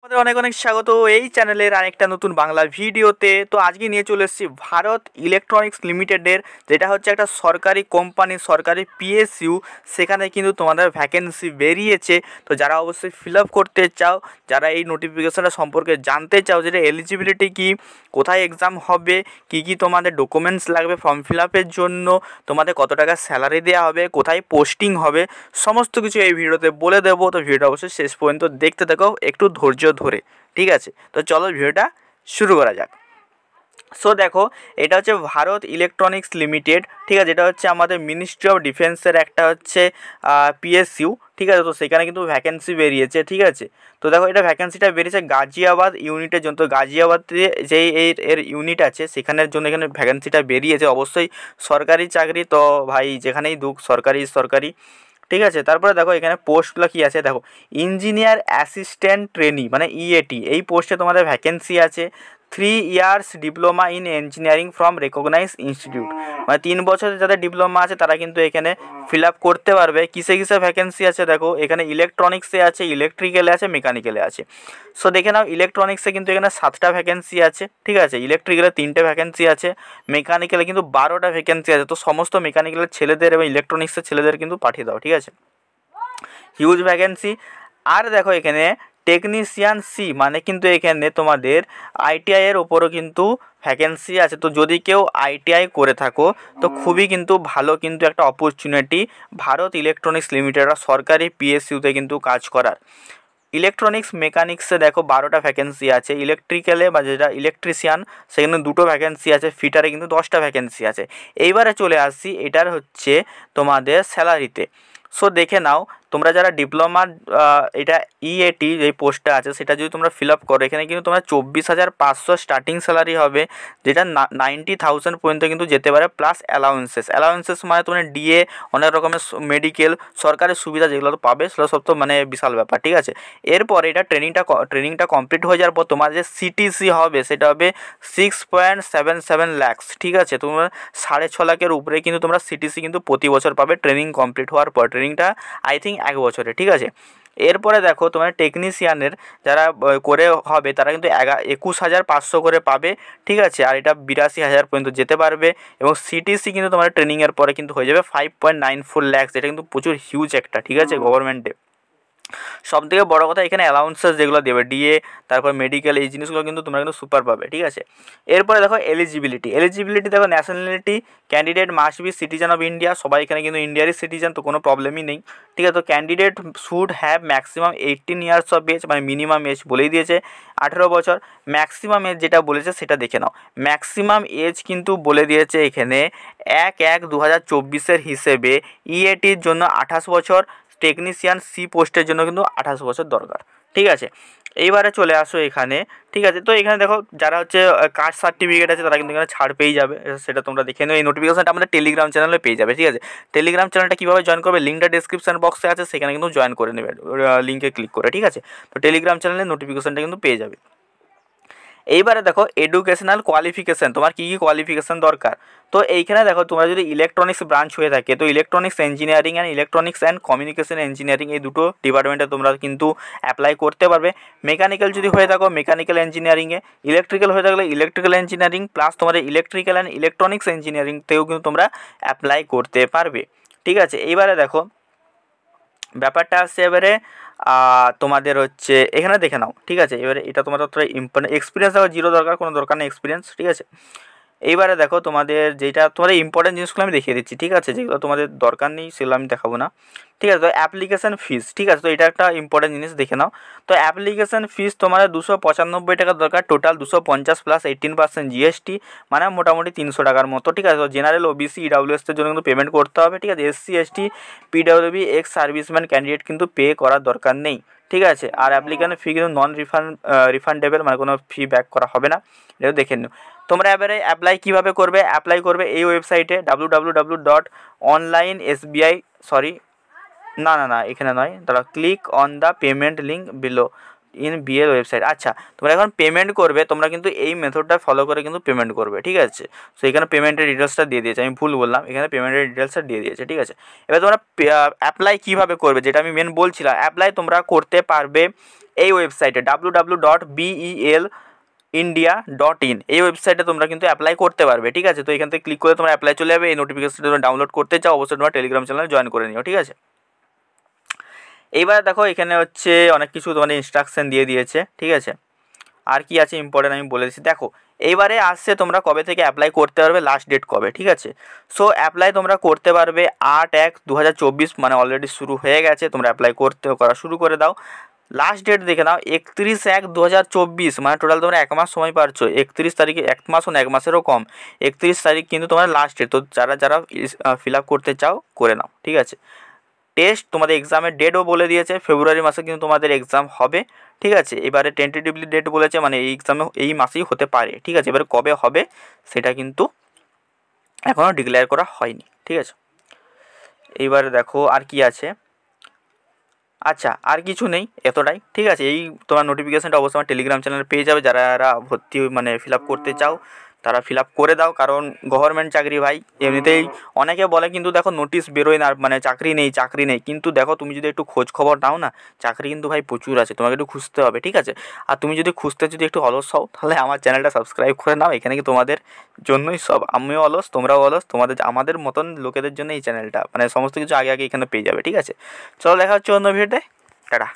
আমাদের অনেক অনেক স্বাগত এই চ্যানেলের আরেকটা নতুন বাংলা ভিডিওতে। তো আজকে নিয়ে চলে এসেছি ভারত ইলেকট্রনিক্স লিমিটেডের, যেটা হচ্ছে একটা সরকারি কোম্পানি, সরকারি পিএসইউ। সেখানে কিন্তু তোমাদের ভ্যাকেন্সি বেরিয়েছে। তো যারা অবশ্যই ফিল আপ করতে চাও, যারা এই নোটিফিকেশনটা সম্পর্কে জানতে চাও, যেটা এলিজিবিলিটি কি, কোথায় এক্সাম হবে, কি কি তোমাদের ডকুমেন্টস লাগবে ফর্ম ফিল আপের জন্য, তোমাদের কত টাকা স্যালারি দেওয়া হবে, কোথায় পোস্টিং হবে, সমস্ত কিছু এই ভিডিওতে বলে দেবো। তো ভিডিওটা অবশ্যই শেষ পর্যন্ত দেখতে থাকো একটু ধৈর্য ধরে, ঠিক আছে? তো চলো ভিডিওটা শুরু করা যাক। সো দেখো, এটা হচ্ছে ভারত ইলেকট্রনিক্স লিমিটেড, ঠিক আছে? এটা হচ্ছে আমাদের মিনিস্ট্রি অফ ডিফেন্সের একটা হচ্ছে পিএসইউ, ঠিক আছে? তো সেখানে কিন্তু ভ্যাকেন্সি বেরিয়েছে, ঠিক আছে? তো দেখো, এটা ভ্যাকেন্সিটা বেরিয়েছে গাজিয়াবাদ ইউনিটের জন্য। তো গাজিয়াবাদে যেই এর ইউনিট আছে সেখানের জন্য এখানে ভ্যাকেন্সিটা বেরিয়েছে। অবশ্যই সরকারি চাকরি, তো ভাই যেখানেই দুক সরকারি, ঠিক আছে? তারপরে দেখো এখানে পোস্টগুলো কী আছে, দেখো ইঞ্জিনিয়ার অ্যাসিস্ট্যান্ট ট্রেনি মানে ইএটি, এই পোস্টে তোমাদের ভ্যাকেন্সি আছে। 3 years diploma in engineering from recognise institute, মানে 3 বছরের যাদের ডিপ্লোমা আছে তারা কিন্তু এখানে ফিল আপ করতে পারবে। কিসে কিসে ভ্যাকেন্সি আছে দেখো, এখানে ইলেকট্রনিক্সে আছে, ইলেকট্রিক্যালে আছে, মেকানিক্যালে আছে। সো দেখে নাও, ইলেকট্রনিক্সে কিন্তু এখানে 7টা ভ্যাকেন্সি আছে, ঠিক আছে? ইলেকট্রিক্যালে 3টে ভ্যাকেন্সি আছে, মেকানিক্যালে কিন্তু 12টা ভ্যাকেন্সি আছে। তো সমস্ত মেকানিক্যালের ছেলেদের এবং ইলেকট্রনিক্সের ছেলেদের কিন্তু পাঠিয়ে দাও, ঠিক আছে? Huge vacancy. আর দেখো এখানে টেকনিশিয়ান সি, মানে কিন্তু এখানে তোমাদের আইটিআই এর ওপরও কিন্তু ভ্যাকেন্সি আছে। তো যদি কেউ আইটিআই করে থাকো তো খুবই কিন্তু ভালো, কিন্তু একটা অপরচুনিটি ভারত ইলেকট্রনিক্স লিমিটেড সরকারি পিএসইউতে কিন্তু কাজ করার। ইলেকট্রনিক্স মেকানিক্সে দেখো 12টা ভ্যাকেন্সি আছে, ইলেকট্রিক্যালে বা যেটা ইলেকট্রিশিয়ান সেখানে 2টো ভ্যাকেন্সি আছে, ফিটারে কিন্তু 10টা ভ্যাকেন্সি আছে। এইবারে চলে আসছি এটার হচ্ছে তোমাদের স্যালারিতে। সো দেখে নাও, তোমরা যারা ডিপ্লোমার এটা ইএটি যেই পোস্টটা আছে সেটা যদি তোমরা ফিল আপ করো, এখানে কিন্তু তোমরা 24,500 স্টার্টিং স্যালারি হবে, যেটা 90,000 পর্যন্ত কিন্তু যেতে পারে, প্লাস অ্যালাউন্সেস মানে তোমার ডিএ, অনেক রকমের মেডিকেল সরকারি সুবিধা যেগুলো তো পাবে, সেগুলো সব তো মানে বিশাল ব্যাপার, ঠিক আছে? এরপরে এটা ট্রেনিংটা কমপ্লিট হয়ে যাওয়ার পর তোমার যে সিটিসি হবে সেটা হবে 6.77 lakhs, ঠিক আছে? তোমার 6.5 লাখের উপরে কিন্তু তোমরা সিটিসি কিন্তু প্রতি বছর পাবে ট্রেনিং কমপ্লিট হওয়ার পর। ট্রেনিংটা আই থিঙ্ক 1 বছরে, ঠিক আছে? এরপরে দেখো তোমার টেকনিশিয়ানের যারা করে হবে তারা কিন্তু 21,500 করে পাবে, ঠিক আছে? আর এটা 82,000 পর্যন্ত যেতে পারবে। এবং সিটিসি কিন্তু তোমার ট্রেনিংয়ের পরে কিন্তু হয়ে যাবে 5.94 lakhs, এটা কিন্তু প্রচুর হিউজ একটা, ঠিক আছে, গভর্নমেন্টে। সবথেকে বড় কথা, এখানে অ্যালাউন্সেস যেগুলো দেবে ডিএ, তারপর মেডিকেল, এই জিনিসগুলো কিন্তু তোমরা কিন্তু সুপার পাবে, ঠিক আছে? এরপরে দেখো এলিজিবিলিটি দেখো, nationality candidate must be citizen of India, সবাই এখানে কিন্তু ইন্ডিয়ারই সিটিজেন, তো কোনো প্রবলেমই নেই, ঠিক আছে? তো candidate should have maximum 18 years of age, মানে মিনিমাম এজ বলেই দিয়েছে 18 বছর। ম্যাক্সিমাম এজ যেটা বলেছে সেটা দেখে নাও, ম্যাক্সিমাম এজ কিন্তু বলে দিয়েছে এখানে 1/1/2024 হিসেবে ইএটির জন্য 28 বছর, টেকনিশিয়ান সি পোস্টের জন্য কিন্তু 28 বছর দরকার, ঠিক আছে? এইবারে চলে আসো এখানে, ঠিক আছে? তো এখানে দেখো যারা হচ্ছে কাস্ট সার্টিফিকেট আছে তারা কিন্তু এখানে ছাড় পেয়ে যাবে, সেটা তোমরা দেখে নিও। এই নোটিফিকেশনটা আমাদের টেলিগ্রাম চ্যানেলে পেয়ে যাবে, ঠিক আছে? টেলিগ্রাম চ্যানেলটা কীভাবে জয়েন করবে, লিঙ্কটা ডিসক্রিপশন বক্সে আছে, সেখানে কিন্তু জয়েন করে নেবে লিঙ্কে ক্লিক করে, ঠিক আছে? তো টেলিগ্রাম চ্যানেলে নোটিফিকেশনটা কিন্তু পেয়ে যাবে। এইবারে দেখো এডুকেশনাল কোয়ালিফিকেশান, তোমার কী কী কোয়ালিফিকেশান দরকার। তো এইখানে দেখো, তোমরা যদি ইলেকট্রনিক্স ব্রাঞ্চ হয়ে থাকে তো electronics engineering and electronics and communication engineering, এই দুটো ডিপার্টমেন্টে তোমরা কিন্তু অ্যাপ্লাই করতে পারবে। মেকানিক্যাল যদি হয়ে থাকো মেকানিক্যাল ইঞ্জিনিয়ারিংয়ে, ইলেকট্রিক্যাল হয়ে থাকলে ইলেকট্রিক্যাল ইঞ্জিনিয়ারিং, প্লাস তোমাদের ইলেকট্রিক্যাল অ্যান্ড ইলেকট্রনিক্স ইঞ্জিনিয়ারিংতেও কিন্তু তোমরা অ্যাপ্লাই করতে পারবে, ঠিক আছে? এইবারে দেখো ব্যাপারটা আসছে এবারে তোমাদের হচ্ছে এখানে দেখে নাও, ঠিক আছে? এবারে এটা তোমাদের ইম্পর্টেন্ট এক্সপিরিয়েন্স দেখো, জিরো দরকার, কোনো দরকার নেই এক্সপিরিয়েন্স, ঠিক আছে? এইবারে দেখো তোমাদের যেটা তোমাদের ইম্পর্টেন্ট জিনিসগুলো আমি দেখিয়ে দিচ্ছি, ঠিক আছে? যেগুলো তোমাদের দরকার নেই সেগুলো আমি দেখাবো না, ঠিক আছে? তো অ্যাপ্লিকেশান ফিস, ঠিক আছে? তো এটা একটা ইম্পর্টেন্ট জিনিস দেখে নাও। তো অ্যাপ্লিকেশান ফিস তোমাদের 295 টাকা দরকার, টোটাল 250 প্লাস 18% জিএসটি, মানে মোটামুটি 300 টাকার মতো, ঠিক আছে? তো জেনারেল ওবিসি ইডাব্লিউএসের জন্য কিন্তু পেমেন্ট করতে হবে, ঠিক আছে? SC ST PWB ex serviceman candidate কিন্তু পে করার দরকার নেই, ঠিক আছে? আর অ্যাপ্লিকেশানের ফি কিন্তু নন রিফান্ডেবল, মানে কোনো ফি ব্যাক করা হবে না, এটা দেখে নিও। তোমরা এবারে অ্যাপ্লাই কীভাবে করবে, অ্যাপ্লাই করবে এই ওয়েবসাইটে www.onlinesbi, সরি না এখানে নয়, তারা click on the payment link below, in BL website. আচ্ছা, তোমরা এখন পেমেন্ট করবে, তোমরা কিন্তু এই মেথডটা ফলো করে কিন্তু পেমেন্ট করবে, ঠিক আছে। সো এখানে পেমেন্টের ডিটেলসটা দিয়ে দিয়েছে, আমি ভুল বললাম, এখানে পেমেন্টের ডিটেলসটা দিয়ে দিয়েছে, ঠিক আছে। এবার তোমরা অ্যাপ্লাই কীভাবে করবে, যেটা আমি মেন বলছিলাম, অ্যাপ্লাই তোমরা করতে পারবে এই ওয়েবসাইটে www.bel.india.in, এই ওয়েবসাইটে তোমরা কিন্তু অ্যাপ্লাই করতে পারবে, ঠিক আছে। তো এখান থেকে ক্লিক করে তোমরা অ্যাপ্লাই চলে যাবে। এই নোটিফিকেশনটা তোমরা ডাউনলোড করতে চাও, অবশ্যই তোমরা টেলিগ্রাম চ্যানেলে জয়েন করে নিও, ঠিক আছে। এইবার দেখো এখানে হচ্ছে অনেক কিছু তোমাদের ইনস্ট্রাকশন দিয়ে দিয়েছে, ঠিক আছে। আর কি আছে ইম্পর্টেন্ট আমি বলে দিচ্ছি। দেখো এইবারে আসছে তোমরা কবে থেকে অ্যাপ্লাই করতে পারবে, লাস্ট ডেট কবে, ঠিক আছে। সো অ্যাপ্লাই তোমরা করতে পারবে 8/1/2024, মানে অলরেডি শুরু হয়ে গেছে, তোমরা অ্যাপ্লাই করা শুরু করে দাও। লাস্ট ডেট দেখে নাও 31/1/2024, মানে টোটাল তোমরা 1 মাস সময় পাচ্ছো। 31 তারিখে, 1 মাসও না, 1 মাসেরও কম, 31 তারিখ কিন্তু তোমার লাস্ট ডেট। তো যারা ফিল আপ করতে চাও করে নাও, ঠিক আছে। টেস্ট তোমাদের এক্সামের ডেটও বলে দিয়েছে, ফেব্রুয়ারি মাসে কিন্তু তোমাদের এক্সাম হবে, ঠিক আছে। এবারে টেন্টেটিভলি ডেট বলেছে, মানে এই এক্সামে এই মাসেই হতে পারে, ঠিক আছে। এবারে কবে হবে সেটা কিন্তু এখনও ডিক্লেয়ার করা হয়নি, ঠিক আছে। এইবারে দেখো আর কি আছে। আচ্ছা, আর কিছু নেই, এতটাই, ঠিক আছে। এই তোমার নোটিফিকেশানটা অবশ্যই আমার টেলিগ্রাম চ্যানেলে পেয়ে যাবে। যারা ভর্তি মানে ফিল আপ করতে চাও তারা ফিল আপ করে দাও, কারণ গভর্নমেন্ট চাকরি ভাই এমনিতেই অনেকে বলে, কিন্তু দেখো নোটিশ বেরোয় না, মানে চাকরি নেই, কিন্তু দেখো তুমি যদি একটু খোঁজ খবর নাও না, চাকরি কিন্তু ভাই প্রচুর আছে, তোমাকে একটু খুঁজতে হবে, ঠিক আছে। আর তুমি যদি একটু অলস হও, তাহলে আমার চ্যানেলটা সাবস্ক্রাইব করে নাও। এখানে কি তোমাদের জন্যই সব, আমিও অলস, তোমরাও অলস, আমাদের মতন লোকেদের জন্য এই চ্যানেলটা, মানে সমস্ত কিছু আগে এখানে পেয়ে যাবে, ঠিক আছে। চলো দেখা হচ্ছে অন্য ভিডিওতে, টাটা।